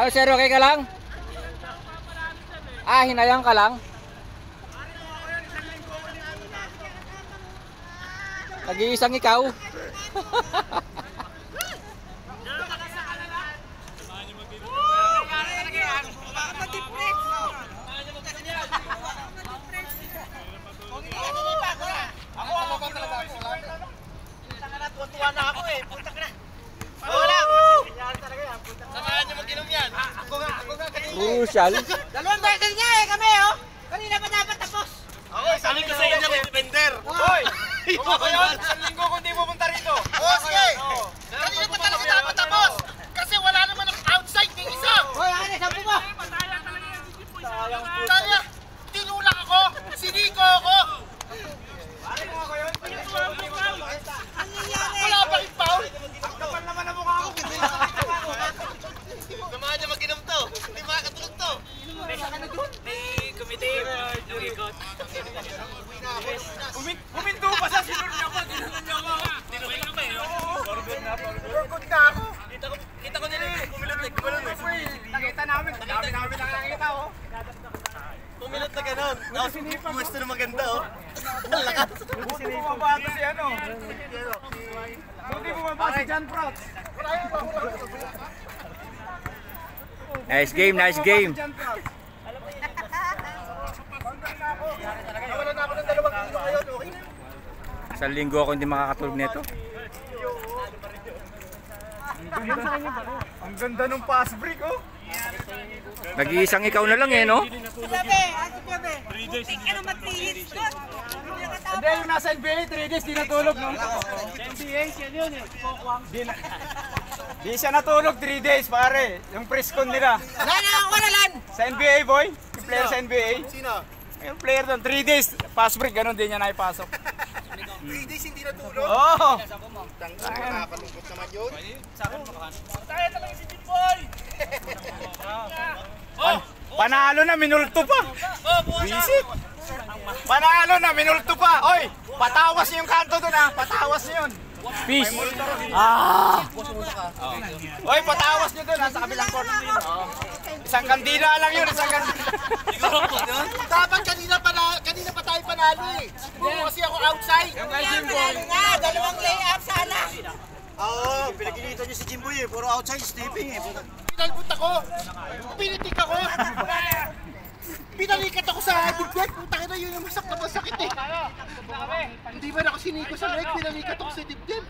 Ay, sir, okay ka lang? Ah, hinayang ka lang? Nag-iisang ikaw? Tuwa na ako eh, punta ka na. Wala! Samahan niyo mag-inom yan. Ako nga kanina. Crucial. Dalawang beses nga eh kami oh. Kanina pa dapat tapos. Oo, sabi ko sa inyo, defender. Hoy! Kung ako yun, isang linggo kung di pupunta rito. Oo, sige. Kanina pa talaga dapat tapos. Kasi wala naman ang outside ng isa. Hoy, ano sabi mo? Kaya, tinulak ako. Siniko ako. Wala pa rin foul. Ang kapal naman ang mukha ko. Samahan niyo mag-inom to. Hindi makakatulog to. Huminto pa sa sinur niya ko. Tinanong niya ako. Good ka ako. Kita ko nila eh. Pumilot na gano'n eh. Nakita namin. Dami namin nakakita oh. Pumilot na gano'n. Tapos pumusto na maganda oh. Ang lakas. Buti bumaba ito si ano. Buti bumaba si John Prout. Nice game, nice game. John Prout. Wala na ako ng 2 kilo ngayon. Okay. Isang linggo ako hindi makakatulog nito. Ang ganda ng pass break oh. Nag-iisang ikaw na lang eh, no? Sabi, ate Bebe. Butik ka naman 3 hits doon. Hindi, yung nasa NBA, 3 days di natulog no? NBA, siya yun eh. Di siya natulog 3 days pare. Yung press-con nila. Wala. Sa NBA boy, yung player sa NBA. Sino? Yung player doon, 3 days, pass break, ganun din niya naipasok. 3 days hindi natulog. Oo! Nakakalungkot naman yun. Panalo na, minulto pa! Visit! Panalo na, minulto pa! Oy! Patawas niyo yung kanto doon ha! Patawas niyo yun! Peace. Oy, patawas niyo doon ha! Sa kabilang corner yun. Isang kandila lang yun, isang kandila. Dapat kanina pa tayo panalo eh. Puro kasi ako outside. Dalawang layup sana. Oo, pinaginitan niyo si Jimboy eh. Puro outside stepping eh. Pinalbut ako. Pinitik ako. Pinalikat ako sa dibdib. Putang ina, yun yung masakit eh. Hindi ba ako siniko sa leg? Pinalikat ako sa dibdib.